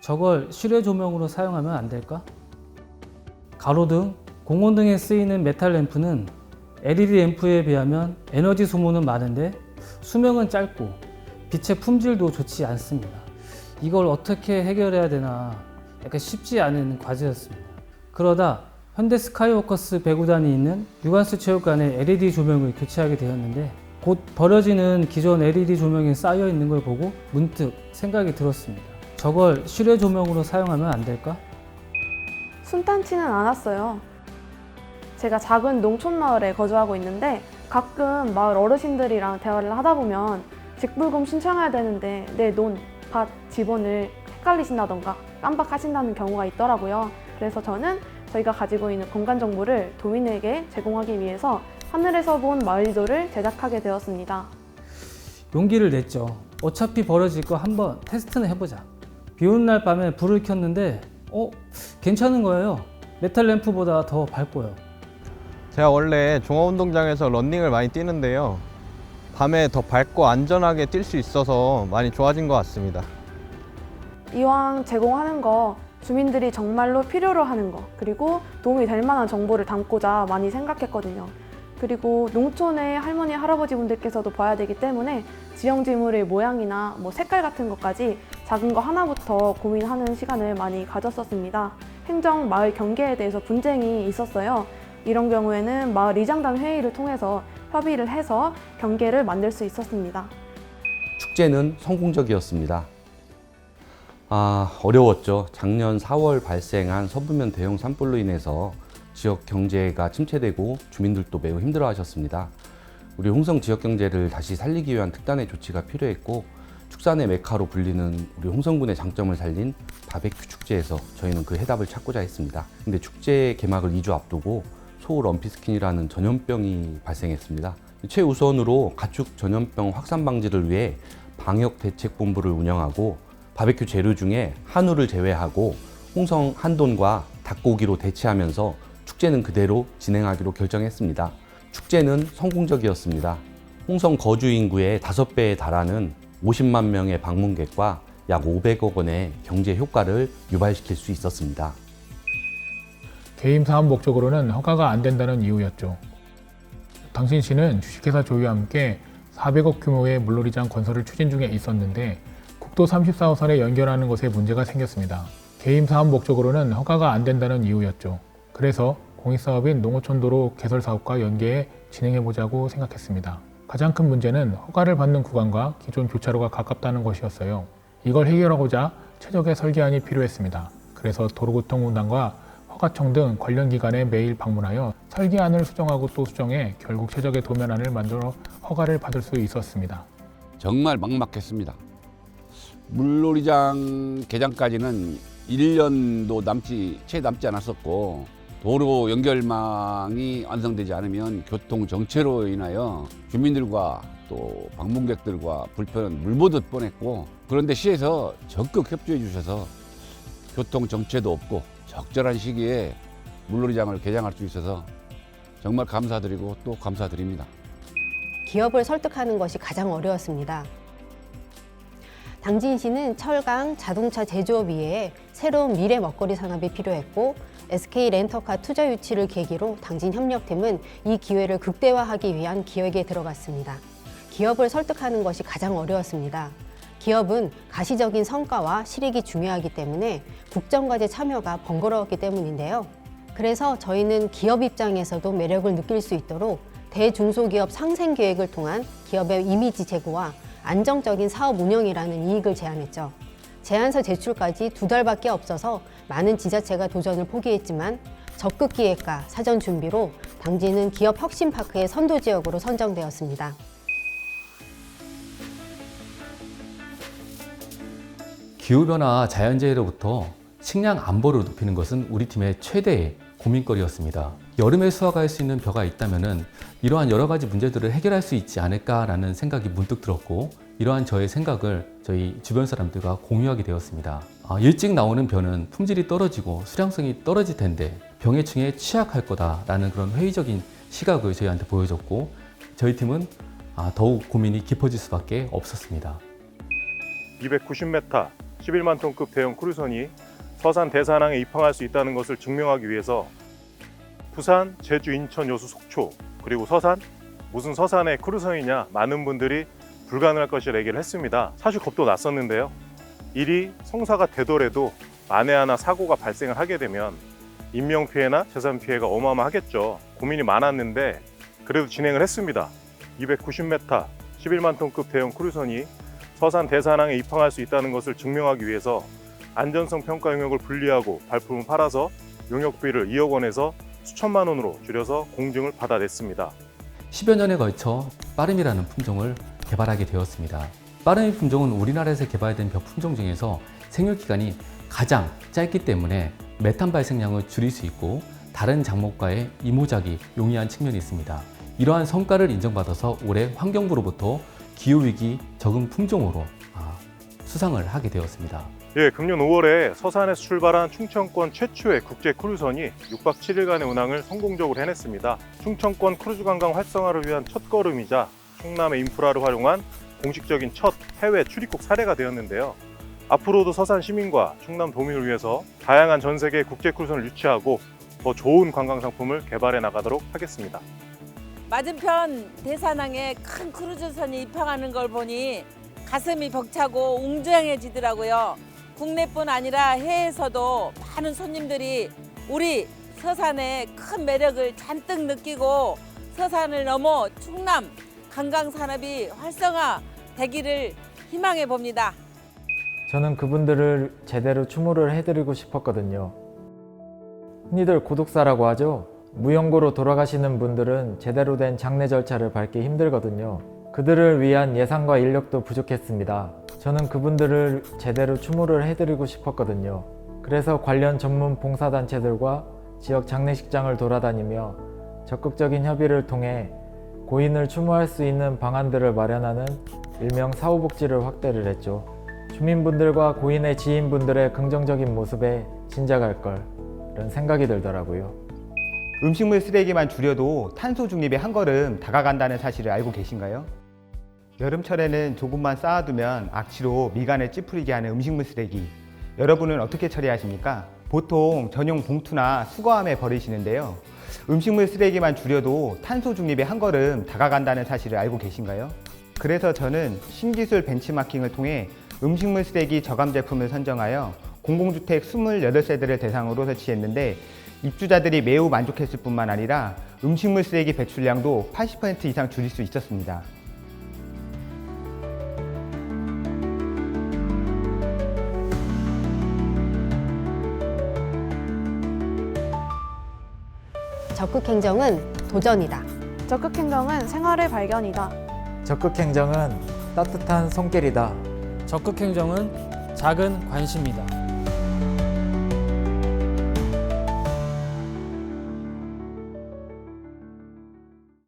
저걸 실외 조명으로 사용하면 안 될까? 가로등, 공원 등에 쓰이는 메탈 램프는 LED 램프에 비하면 에너지 소모는 많은데 수명은 짧고 빛의 품질도 좋지 않습니다. 이걸 어떻게 해결해야 되나 약간 쉽지 않은 과제였습니다. 그러다 현대 스카이워커스 배구단이 있는 유관스 체육관에 LED 조명을 교체하게 되었는데 곧 버려지는 기존 LED 조명이 쌓여 있는 걸 보고 문득 생각이 들었습니다. 저걸 실외 조명으로 사용하면 안 될까? 순탄치는 않았어요. 제가 작은 농촌 마을에 거주하고 있는데 가끔 마을 어르신들이랑 대화를 하다 보면 직불금 신청해야 되는데 내 논, 밭, 지번을 헷갈리신다던가 깜빡하신다는 경우가 있더라고요. 그래서 저는 저희가 가지고 있는 공간 정보를 도민에게 제공하기 위해서 하늘에서 본 마을 지도를 제작하게 되었습니다. 용기를 냈죠. 어차피 버려질 거 한번 테스트는 해보자. 비 오는 날 밤에 불을 켰는데 괜찮은 거예요. 메탈 램프보다 더 밝고요. 제가 원래 종합운동장에서 러닝을 많이 뛰는데요. 밤에 더 밝고 안전하게 뛸 수 있어서 많이 좋아진 것 같습니다. 이왕 제공하는 거 주민들이 정말로 필요로 하는 거 그리고 도움이 될 만한 정보를 담고자 많이 생각했거든요. 그리고 농촌의 할머니, 할아버지 분들께서도 봐야 되기 때문에 지형지물의 모양이나 색깔 같은 것까지 작은 거 하나부터 고민하는 시간을 많이 가졌었습니다. 행정 마을 경계에 대해서 분쟁이 있었어요. 이런 경우에는 마을 이장단 회의를 통해서 협의를 해서 경계를 만들 수 있었습니다. 축제는 성공적이었습니다. 어려웠죠. 작년 4월 발생한 서부면 대형 산불로 인해서 지역 경제가 침체되고 주민들도 매우 힘들어하셨습니다. 우리 홍성 지역 경제를 다시 살리기 위한 특단의 조치가 필요했고 축산의 메카로 불리는 우리 홍성군의 장점을 살린 바베큐 축제에서 저희는 그 해답을 찾고자 했습니다. 근데 축제 개막을 2주 앞두고 소울 럼피스킨이라는 전염병이 발생했습니다. 최우선으로 가축 전염병 확산 방지를 위해 방역대책본부를 운영하고 바베큐 재료 중에 한우를 제외하고 홍성 한돈과 닭고기로 대체하면서 축제는 그대로 진행하기로 결정했습니다. 축제는 성공적이었습니다. 홍성 거주 인구의 5배에 달하는 50만 명의 방문객과 약 500억 원의 경제 효과를 유발시킬 수 있었습니다. 개임 사업 목적으로는 허가가 안 된다는 이유였죠. 당신시는 주식회사 조유와 함께 400억 규모의 물놀이장 건설을 추진 중에 있었는데 국도 34호선에 연결하는 것에 문제가 생겼습니다. 개임 사업 목적으로는 허가가 안 된다는 이유였죠. 그래서 공익사업인 농어촌도로 개설 사업과 연계해 진행해보자고 생각했습니다. 가장 큰 문제는 허가를 받는 구간과 기존 교차로가 가깝다는 것이었어요. 이걸 해결하고자 최적의 설계안이 필요했습니다. 그래서 도로교통공단과 허가청 등 관련 기관에 매일 방문하여 설계안을 수정하고 또 수정해 결국 최적의 도면안을 만들어 허가를 받을 수 있었습니다. 정말 막막했습니다. 물놀이장 개장까지는 1년도 채 남지 않았었고 도로 연결망이 완성되지 않으면 교통 정체로 인하여 주민들과 또 방문객들과 불편은 물보듯 뻔했고 그런데 시에서 적극 협조해 주셔서 교통 정체도 없고 적절한 시기에 물놀이장을 개장할 수 있어서 정말 감사드리고 또 감사드립니다. 기업을 설득하는 것이 가장 어려웠습니다. 당진시는 철강, 자동차 제조업 이외에 새로운 미래 먹거리 산업이 필요했고 SK 렌터카 투자 유치를 계기로 당진협력팀은 이 기회를 극대화하기 위한 기획에 들어갔습니다. 기업을 설득하는 것이 가장 어려웠습니다. 기업은 가시적인 성과와 실익이 중요하기 때문에 국정과제 참여가 번거로웠기 때문인데요. 그래서 저희는 기업 입장에서도 매력을 느낄 수 있도록 대중소기업 상생 계획을 통한 기업의 이미지 제고와 안정적인 사업 운영이라는 이익을 제안했죠. 제안서 제출까지 2달밖에 없어서 많은 지자체가 도전을 포기했지만 적극 기획과 사전 준비로 당진은 기업 혁신파크의 선도 지역으로 선정되었습니다. 기후변화 자연재해로부터 식량 안보를 높이는 것은 우리 팀의 최대의 고민거리였습니다. 여름에 수확할 수 있는 벼가 있다면 이러한 여러 가지 문제들을 해결할 수 있지 않을까라는 생각이 문득 들었고 이러한 저의 생각을 저희 주변 사람들과 공유하게 되었습니다. 일찍 나오는 벼는 품질이 떨어지고 수량성이 떨어질 텐데 병해충에 취약할 거다라는 그런 회의적인 시각을 저희한테 보여줬고 저희 팀은 더욱 고민이 깊어질 수밖에 없었습니다. 290m 11만 톤급 대형 크루즈선이 서산 대산항에 입항할 수 있다는 것을 증명하기 위해서 부산, 제주, 인천, 여수, 속초 그리고 서산, 무슨 서산의 크루즈선이냐 많은 분들이 불가능할 것이라 얘기를 했습니다. 사실 겁도 났었는데요. 일이 성사가 되더라도 만에 하나 사고가 발생을 하게 되면 인명피해나 재산피해가 어마어마하겠죠. 고민이 많았는데 그래도 진행을 했습니다. 290m, 11만 톤급 대형 크루즈선이 서산 대산항에 입항할 수 있다는 것을 증명하기 위해서 안전성 평가 용역을 분리하고 발품을 팔아서 용역비를 2억 원에서 수천만 원으로 줄여서 공증을 받아냈습니다. 10여 년에 걸쳐 빠름이라는 품종을 개발하게 되었습니다. 빠름이 품종은 우리나라에서 개발된 벼 품종 중에서 생육기간이 가장 짧기 때문에 메탄 발생량을 줄일 수 있고 다른 작목과의 이모작이 용이한 측면이 있습니다. 이러한 성과를 인정받아서 올해 환경부로부터 기후위기 적응 품종으로 수상을 하게 되었습니다. 예, 금년 5월에 서산에서 출발한 충청권 최초의 국제 크루즈선이 6박 7일간의 운항을 성공적으로 해냈습니다. 충청권 크루즈 관광 활성화를 위한 첫걸음이자 충남의 인프라를 활용한 공식적인 첫 해외 출입국 사례가 되었는데요. 앞으로도 서산 시민과 충남 도민을 위해서 다양한 전 세계 국제 크루즈선을 유치하고 더 좋은 관광 상품을 개발해 나가도록 하겠습니다. 맞은편 대산항에 큰 크루즈선이 입항하는 걸 보니 가슴이 벅차고 웅장해지더라고요. 국내뿐 아니라 해외에서도 많은 손님들이 우리 서산의 큰 매력을 잔뜩 느끼고 서산을 넘어 충남 관광산업이 활성화되기를 희망해 봅니다. 저는 그분들을 제대로 추모를 해드리고 싶었거든요. 흔히들 고독사라고 하죠. 무연고로 돌아가시는 분들은 제대로 된 장례 절차를 밟기 힘들거든요. 그들을 위한 예산과 인력도 부족했습니다. 저는 그분들을 제대로 추모를 해드리고 싶었거든요. 그래서 관련 전문 봉사단체들과 지역 장례식장을 돌아다니며 적극적인 협의를 통해 고인을 추모할 수 있는 방안들을 마련하는 일명 사후복지를 확대를 했죠. 주민분들과 고인의 지인분들의 긍정적인 모습에 진작할 걸 이런 생각이 들더라고요. 음식물 쓰레기만 줄여도 탄소 중립에 한 걸음 다가간다는 사실을 알고 계신가요? 여름철에는 조금만 쌓아두면 악취로 미간을 찌푸리게 하는 음식물 쓰레기, 여러분은 어떻게 처리하십니까? 보통 전용 봉투나 수거함에 버리시는데요. 음식물 쓰레기만 줄여도 탄소 중립에 한 걸음 다가간다는 사실을 알고 계신가요? 그래서 저는 신기술 벤치마킹을 통해 음식물 쓰레기 저감 제품을 선정하여 공공주택 28세대를 대상으로 설치했는데 입주자들이 매우 만족했을 뿐만 아니라 음식물 쓰레기 배출량도 80% 이상 줄일 수 있었습니다. 적극행정은 도전이다. 적극행정은 생활의 발견이다. 적극행정은 따뜻한 손길이다. 적극행정은 작은 관심이다.